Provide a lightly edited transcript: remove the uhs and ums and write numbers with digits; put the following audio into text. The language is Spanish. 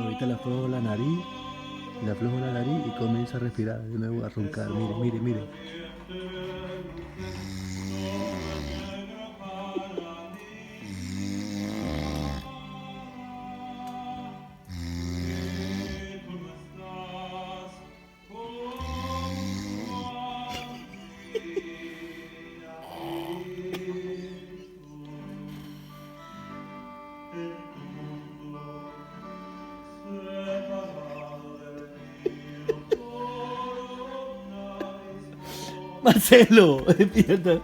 Ahorita le aflojo la nariz, le aflojo la nariz y comienza a respirar de nuevo, a roncar. Mire, mire, mire. Marcelo, despierta.